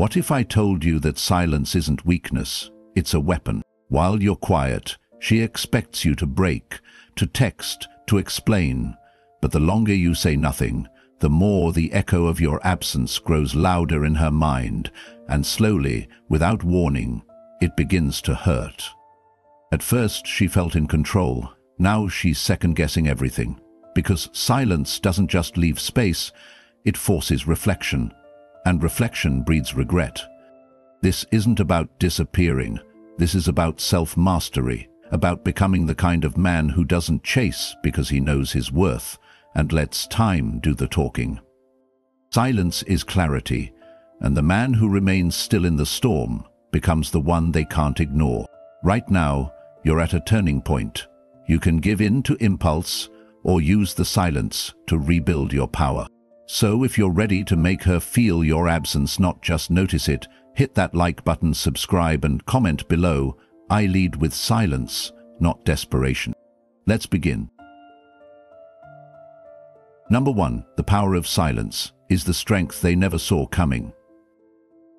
What if I told you that silence isn't weakness, it's a weapon? While you're quiet, she expects you to break, to text, to explain. But the longer you say nothing, the more the echo of your absence grows louder in her mind, and slowly, without warning, it begins to hurt. At first she felt in control. Now she's second-guessing everything. Because silence doesn't just leave space, it forces reflection. And reflection breeds regret. This isn't about disappearing. This is about self-mastery, about becoming the kind of man who doesn't chase because he knows his worth and lets time do the talking. Silence is clarity, and the man who remains still in the storm becomes the one they can't ignore. Right now, you're at a turning point. You can give in to impulse or use the silence to rebuild your power. So if you're ready to make her feel your absence, not just notice it, hit that like button, subscribe, and comment below. I lead with silence, not desperation. Let's begin. Number 1, the power of silence is the strength they never saw coming.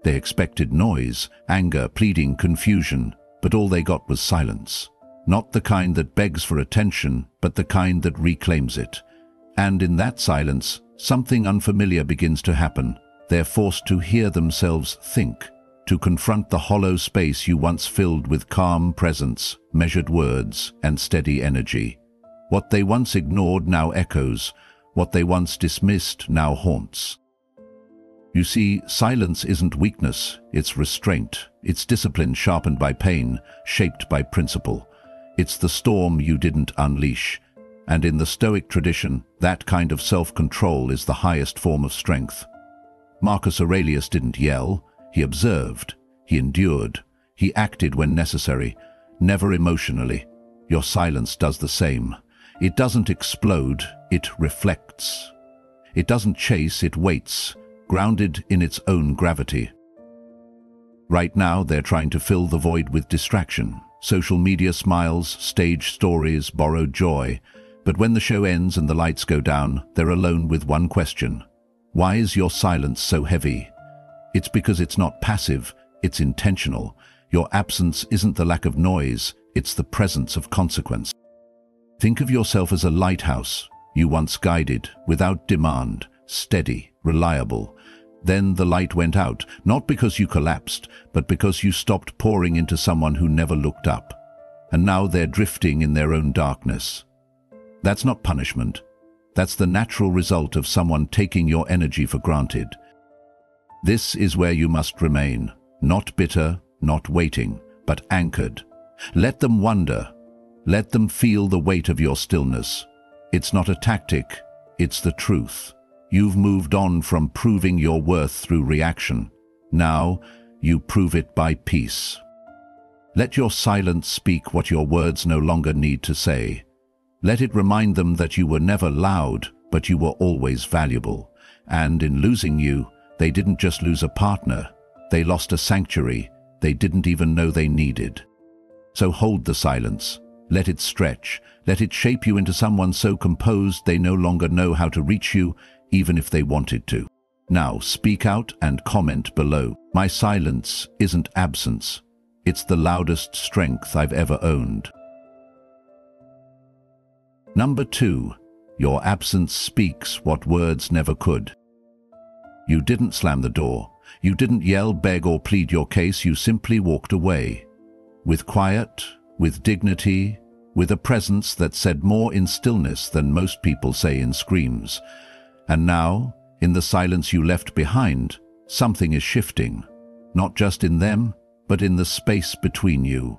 They expected noise, anger, pleading, confusion, but all they got was silence. Not the kind that begs for attention, but the kind that reclaims it. And in that silence, something unfamiliar begins to happen. They're forced to hear themselves think, to confront the hollow space you once filled with calm presence, measured words, and steady energy. What they once ignored now echoes. What they once dismissed now haunts. You see, silence isn't weakness, it's restraint. It's discipline sharpened by pain, shaped by principle. It's the storm you didn't unleash. And in the Stoic tradition, that kind of self-control is the highest form of strength. Marcus Aurelius didn't yell, he observed, he endured, he acted when necessary, never emotionally. Your silence does the same. It doesn't explode, it reflects. It doesn't chase, it waits, grounded in its own gravity. Right now, they're trying to fill the void with distraction. Social media smiles, stage stories, borrowed joy. But when the show ends and the lights go down, they're alone with one question. Why is your silence so heavy? It's because it's not passive, it's intentional. Your absence isn't the lack of noise, it's the presence of consequence. Think of yourself as a lighthouse you once guided, without demand, steady, reliable. Then the light went out, not because you collapsed, but because you stopped pouring into someone who never looked up. And now they're drifting in their own darkness. That's not punishment. That's the natural result of someone taking your energy for granted. This is where you must remain, not bitter, not waiting, but anchored. Let them wonder. Let them feel the weight of your stillness. It's not a tactic, it's the truth. You've moved on from proving your worth through reaction. Now, you prove it by peace. Let your silence speak what your words no longer need to say. Let it remind them that you were never loud, but you were always valuable. And in losing you, they didn't just lose a partner. They lost a sanctuary they didn't even know they needed. So hold the silence. Let it stretch. Let it shape you into someone so composed they no longer know how to reach you, even if they wanted to. Now speak out and comment below. My silence isn't absence. It's the loudest strength I've ever owned. Number 2, your absence speaks what words never could. You didn't slam the door. You didn't yell, beg, or plead your case. You simply walked away. With quiet, with dignity, with a presence that said more in stillness than most people say in screams. And now, in the silence you left behind, something is shifting. Not just in them, but in the space between you.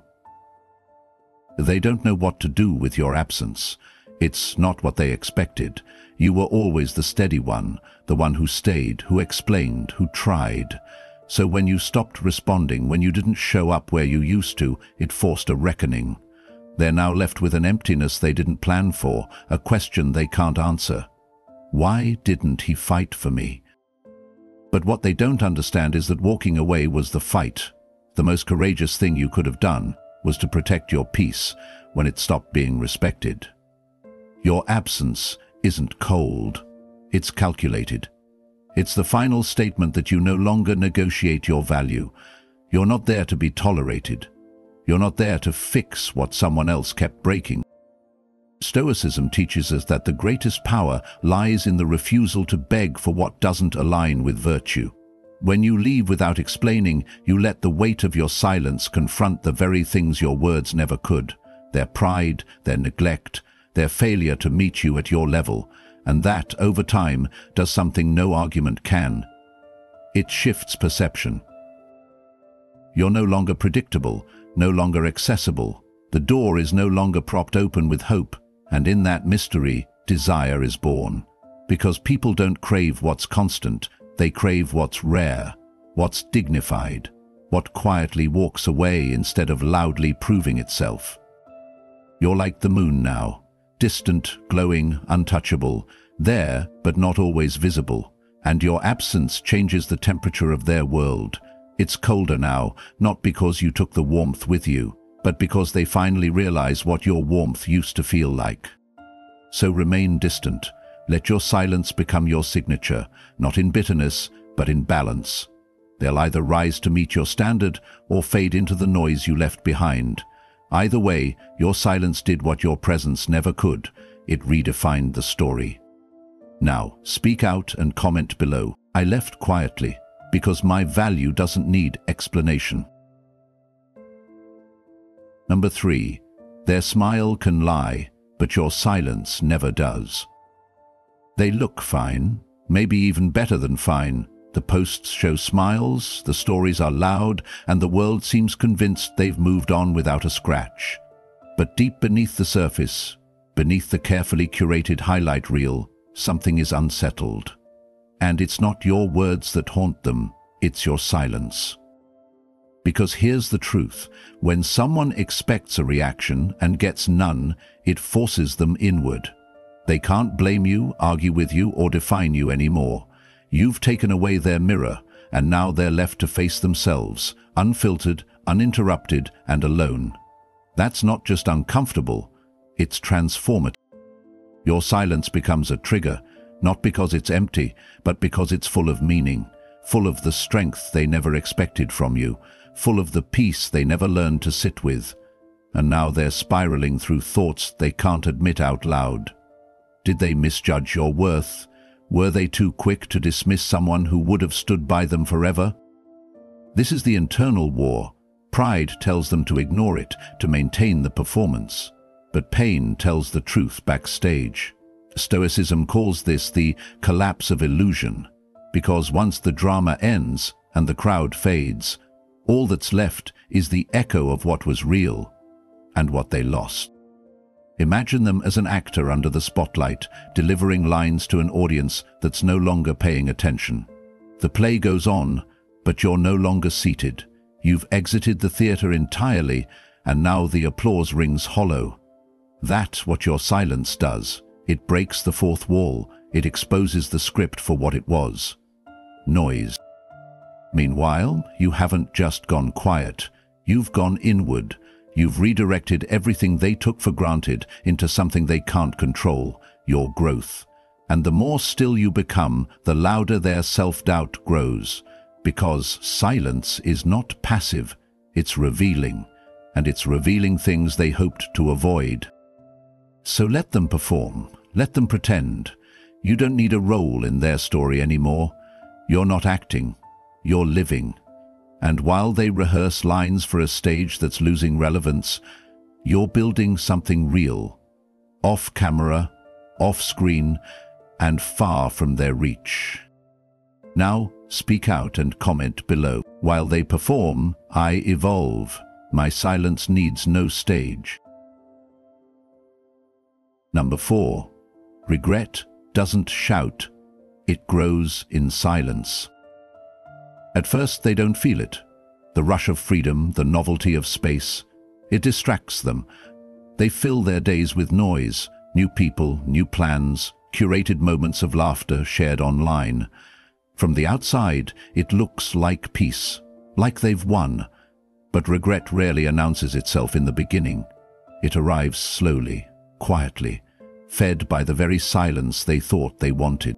They don't know what to do with your absence. It's not what they expected. You were always the steady one, the one who stayed, who explained, who tried. So when you stopped responding, when you didn't show up where you used to, it forced a reckoning. They're now left with an emptiness they didn't plan for, a question they can't answer. Why didn't he fight for me? But what they don't understand is that walking away was the fight. The most courageous thing you could have done was to protect your peace when it stopped being respected. Your absence isn't cold, it's calculated. It's the final statement that you no longer negotiate your value. You're not there to be tolerated. You're not there to fix what someone else kept breaking. Stoicism teaches us that the greatest power lies in the refusal to beg for what doesn't align with virtue. When you leave without explaining, you let the weight of your silence confront the very things your words never could: their pride, their neglect, their failure to meet you at your level. And that, over time, does something no argument can. It shifts perception. You're no longer predictable, no longer accessible. The door is no longer propped open with hope, and in that mystery, desire is born. Because people don't crave what's constant, they crave what's rare, what's dignified, what quietly walks away instead of loudly proving itself. You're like the moon now. Distant, glowing, untouchable, there but not always visible, and your absence changes the temperature of their world. It's colder now, not because you took the warmth with you, but because they finally realize what your warmth used to feel like. So remain distant. Let your silence become your signature, not in bitterness, but in balance. They'll either rise to meet your standard or fade into the noise you left behind. Either way, your silence did what your presence never could. It redefined the story. Now, speak out and comment below. I left quietly because my value doesn't need explanation. Number 3. Their smile can lie, but your silence never does. They look fine, maybe even better than fine. The posts show smiles, the stories are loud, and the world seems convinced they've moved on without a scratch. But deep beneath the surface, beneath the carefully curated highlight reel, something is unsettled. And it's not your words that haunt them, it's your silence. Because here's the truth: when someone expects a reaction and gets none, it forces them inward. They can't blame you, argue with you, or define you anymore. You've taken away their mirror, and now they're left to face themselves, unfiltered, uninterrupted, and alone. That's not just uncomfortable, it's transformative. Your silence becomes a trigger, not because it's empty, but because it's full of meaning, full of the strength they never expected from you, full of the peace they never learned to sit with. And now they're spiraling through thoughts they can't admit out loud. Did they misjudge your worth? Were they too quick to dismiss someone who would have stood by them forever? This is the internal war. Pride tells them to ignore it, to maintain the performance. But pain tells the truth backstage. Stoicism calls this the collapse of illusion, because once the drama ends and the crowd fades, all that's left is the echo of what was real and what they lost. Imagine them as an actor under the spotlight, delivering lines to an audience that's no longer paying attention. The play goes on, but you're no longer seated. You've exited the theater entirely, and now the applause rings hollow. That's what your silence does. It breaks the fourth wall. It exposes the script for what it was: noise. Meanwhile, you haven't just gone quiet. You've gone inward. You've redirected everything they took for granted into something they can't control: your growth. And the more still you become, the louder their self-doubt grows. Because silence is not passive, it's revealing. And it's revealing things they hoped to avoid. So let them perform. Let them pretend. You don't need a role in their story anymore. You're not acting. You're living. And while they rehearse lines for a stage that's losing relevance, you're building something real, off camera, off screen, and far from their reach. Now, speak out and comment below. While they perform, I evolve. My silence needs no stage. Number 4. Regret doesn't shout. It grows in silence. At first they don't feel it. The rush of freedom, the novelty of space. It distracts them. They fill their days with noise, new people, new plans, curated moments of laughter shared online. From the outside, it looks like peace, like they've won. But regret rarely announces itself in the beginning. It arrives slowly, quietly, fed by the very silence they thought they wanted.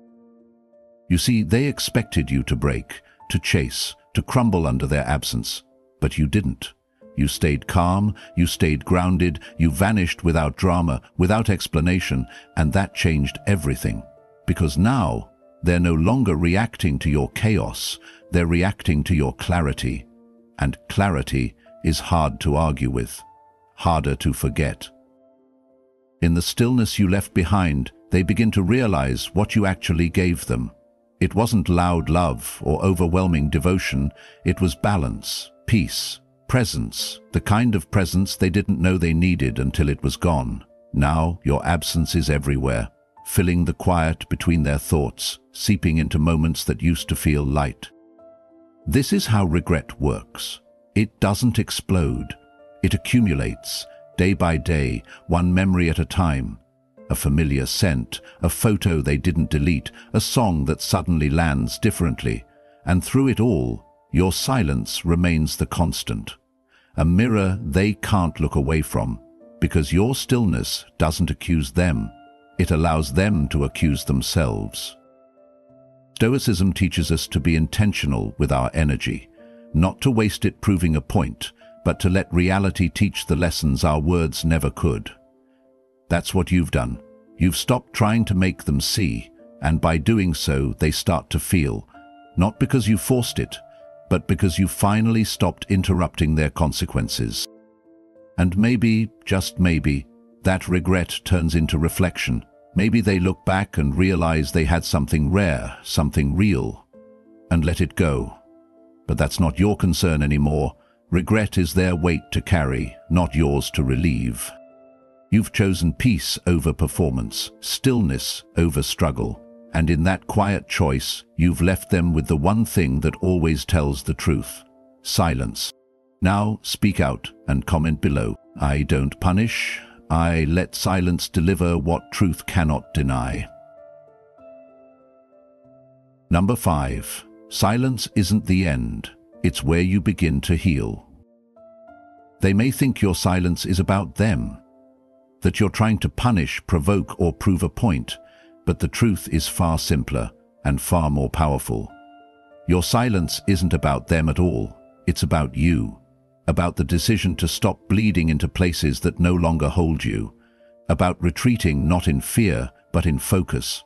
You see, they expected you to break, to chase, to crumble under their absence. But you didn't. You stayed calm, you stayed grounded, you vanished without drama, without explanation, and that changed everything. Because now, they're no longer reacting to your chaos, they're reacting to your clarity. And clarity is hard to argue with, harder to forget. In the stillness you left behind, they begin to realize what you actually gave them. It wasn't loud love or overwhelming devotion, it was balance, peace, presence, the kind of presence they didn't know they needed until it was gone. Now your absence is everywhere, filling the quiet between their thoughts, seeping into moments that used to feel light. This is how regret works. It doesn't explode. It accumulates, day by day, one memory at a time. A familiar scent, a photo they didn't delete, a song that suddenly lands differently. And through it all, your silence remains the constant. A mirror they can't look away from, because your stillness doesn't accuse them. It allows them to accuse themselves. Stoicism teaches us to be intentional with our energy, not to waste it proving a point, but to let reality teach the lessons our words never could. That's what you've done. You've stopped trying to make them see, and by doing so, they start to feel, not because you forced it, but because you finally stopped interrupting their consequences. And maybe, just maybe, that regret turns into reflection. Maybe they look back and realize they had something rare, something real, and let it go. But that's not your concern anymore. Regret is their weight to carry, not yours to relieve. You've chosen peace over performance, stillness over struggle, and in that quiet choice, you've left them with the one thing that always tells the truth: silence. Now speak out and comment below. I don't punish. I let silence deliver what truth cannot deny. Number 5. Silence isn't the end. It's where you begin to heal. They may think your silence is about them, that you're trying to punish, provoke, or prove a point, but the truth is far simpler and far more powerful. Your silence isn't about them at all. It's about you, about the decision to stop bleeding into places that no longer hold you, about retreating not in fear, but in focus.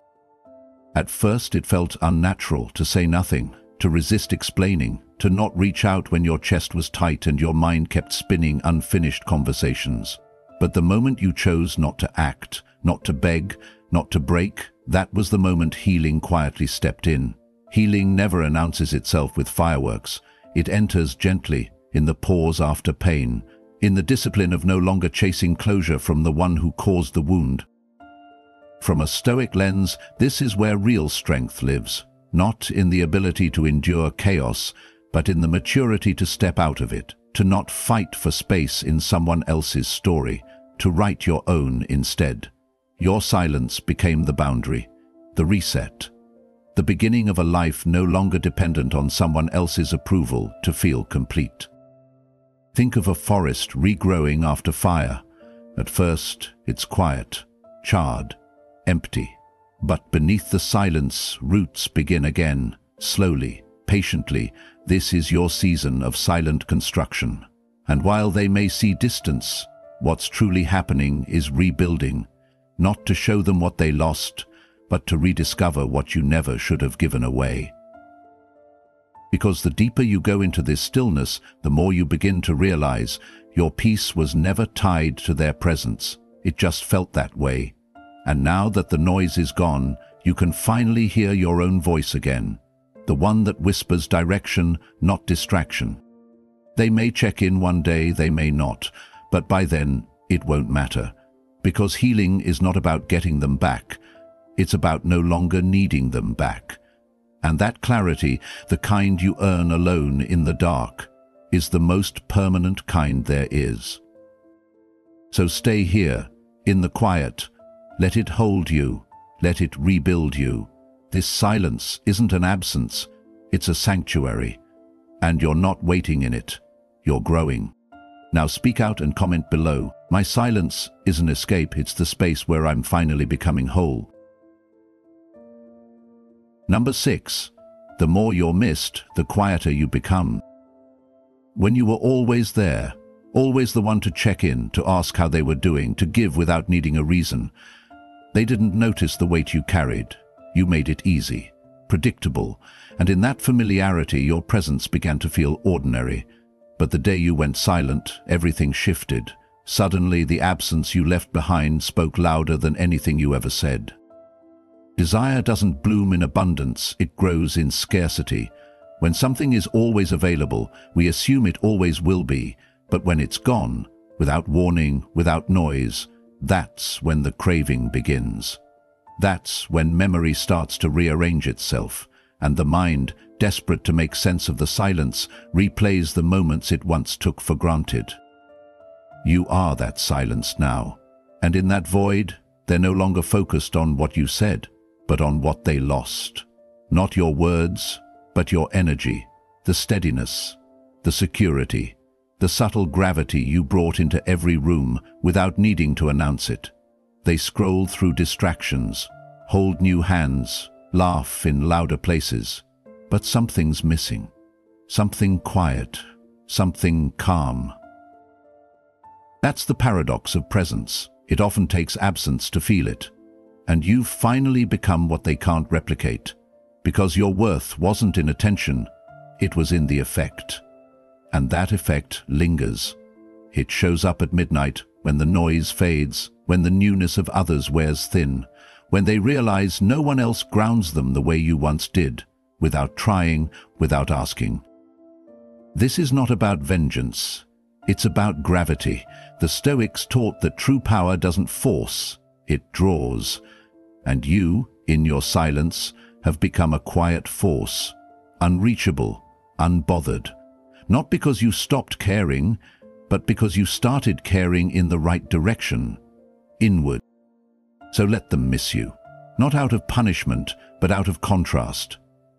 At first it felt unnatural to say nothing, to resist explaining, to not reach out when your chest was tight and your mind kept spinning unfinished conversations. But the moment you chose not to act, not to beg, not to break, that was the moment healing quietly stepped in. Healing never announces itself with fireworks. It enters gently, in the pause after pain, in the discipline of no longer chasing closure from the one who caused the wound. From a Stoic lens, this is where real strength lives, not in the ability to endure chaos, but in the maturity to step out of it, to not fight for space in someone else's story, to write your own instead. Your silence became the boundary, the reset, the beginning of a life no longer dependent on someone else's approval to feel complete. Think of a forest regrowing after fire. At first, it's quiet, charred, empty. But beneath the silence, roots begin again, slowly, patiently. This is your season of silent construction. And while they may see distance, what's truly happening is rebuilding, not to show them what they lost, but to rediscover what you never should have given away. Because the deeper you go into this stillness, the more you begin to realize your peace was never tied to their presence. It just felt that way. And now that the noise is gone, you can finally hear your own voice again, the one that whispers direction, not distraction. They may check in one day, they may not, but by then it won't matter. Because healing is not about getting them back, it's about no longer needing them back. And that clarity, the kind you earn alone in the dark, is the most permanent kind there is. So stay here, in the quiet. Let it hold you. Let it rebuild you. This silence isn't an absence, it's a sanctuary. And you're not waiting in it, you're growing. Now speak out and comment below. My silence is an escape, it's the space where I'm finally becoming whole. Number 6. The more you're missed, the quieter you become. When you were always there, always the one to check in, to ask how they were doing, to give without needing a reason, they didn't notice the weight you carried. You made it easy, predictable, and in that familiarity your presence began to feel ordinary. But the day you went silent, everything shifted. Suddenly the absence you left behind spoke louder than anything you ever said. Desire doesn't bloom in abundance, it grows in scarcity. When something is always available, we assume it always will be, but when it's gone, without warning, without noise, that's when the craving begins. That's when memory starts to rearrange itself, and the mind, desperate to make sense of the silence, replays the moments it once took for granted. You are that silence now, and in that void, they're no longer focused on what you said, but on what they lost. Not your words, but your energy, the steadiness, the security, the subtle gravity you brought into every room without needing to announce it. They scroll through distractions, hold new hands, laugh in louder places, but something's missing. Something quiet, something calm. That's the paradox of presence. It often takes absence to feel it. And you've finally become what they can't replicate. Because your worth wasn't in attention, it was in the effect. And that effect lingers. It shows up at midnight, when the noise fades, when the newness of others wears thin, when they realize no one else grounds them the way you once did, without trying, without asking. This is not about vengeance. It's about gravity. The Stoics taught that true power doesn't force, it draws. And you, in your silence, have become a quiet force, unreachable, unbothered. Not because you stopped caring, but because you started caring in the right direction, inward. So let them miss you, not out of punishment, but out of contrast.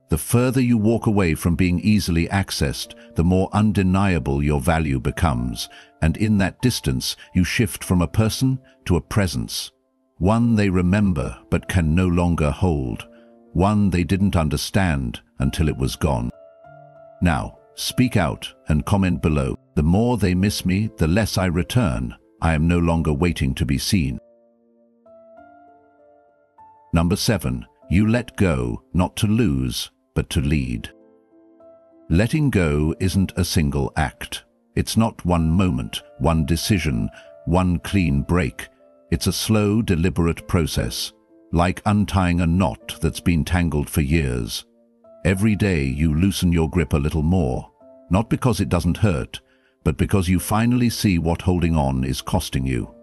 The further you walk away from being easily accessed, the more undeniable your value becomes, and in that distance you shift from a person to a presence. One they remember but can no longer hold. One they didn't understand until it was gone. Now, speak out and comment below. The more they miss me, the less I return. I am no longer waiting to be seen. Number 7. You let go, not to lose, but to lead. Letting go isn't a single act. It's not one moment, one decision, one clean break. It's a slow, deliberate process, like untying a knot that's been tangled for years. Every day you loosen your grip a little more, not because it doesn't hurt, but because you finally see what holding on is costing you.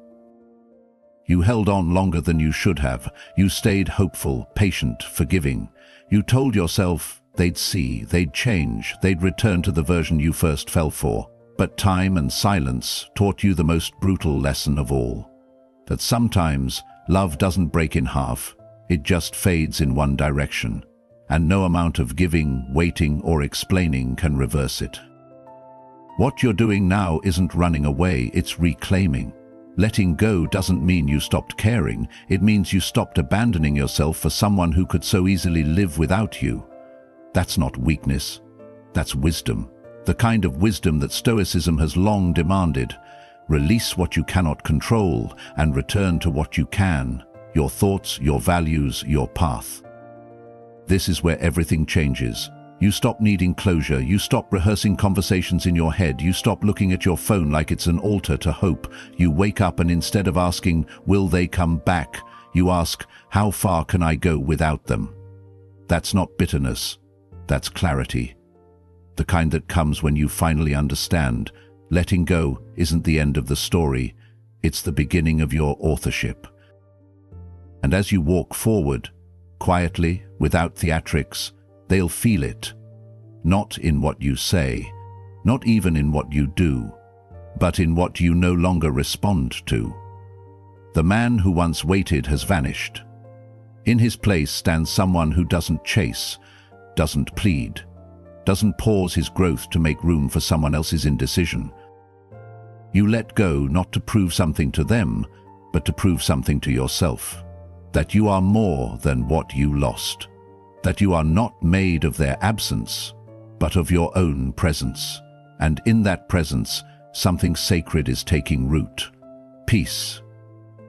You held on longer than you should have. You stayed hopeful, patient, forgiving. You told yourself they'd see, they'd change, they'd return to the version you first fell for. But time and silence taught you the most brutal lesson of all. That sometimes love doesn't break in half, it just fades in one direction, and no amount of giving, waiting, or explaining can reverse it. What you're doing now isn't running away, it's reclaiming. Letting go doesn't mean you stopped caring, it means you stopped abandoning yourself for someone who could so easily live without you. That's not weakness, that's wisdom. The kind of wisdom that Stoicism has long demanded. Release what you cannot control and return to what you can, your thoughts, your values, your path. This is where everything changes. You stop needing closure, you stop rehearsing conversations in your head, you stop looking at your phone like it's an altar to hope. You wake up and instead of asking, will they come back, you ask, how far can I go without them? That's not bitterness, that's clarity. The kind that comes when you finally understand. Letting go isn't the end of the story, it's the beginning of your authorship. And as you walk forward, quietly, without theatrics, they'll feel it. Not in what you say, not even in what you do, but in what you no longer respond to. The man who once waited has vanished. In his place stands someone who doesn't chase, doesn't plead, doesn't pause his growth to make room for someone else's indecision. You let go not to prove something to them, but to prove something to yourself. That you are more than what you lost. that you are not made of their absence, but of your own presence. And in that presence, something sacred is taking root. Peace.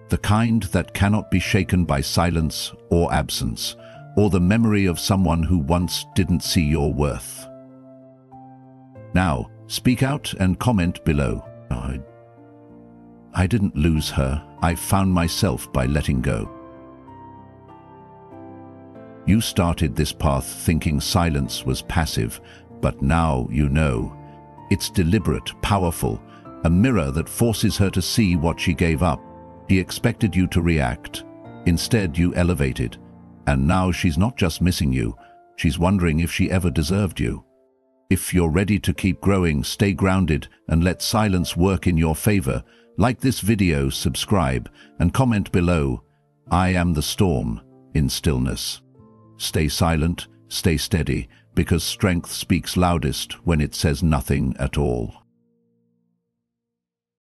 The kind that cannot be shaken by silence or absence, or the memory of someone who once didn't see your worth. Now, speak out and comment below. I didn't lose her. I found myself by letting go. You started this path thinking silence was passive, but now you know. It's deliberate, powerful, a mirror that forces her to see what she gave up. She expected you to react. Instead, you elevated. And now she's not just missing you, she's wondering if she ever deserved you. If you're ready to keep growing, stay grounded and let silence work in your favor. Like this video, subscribe, and comment below. I am the storm in stillness. Stay silent, stay steady, because strength speaks loudest when it says nothing at all.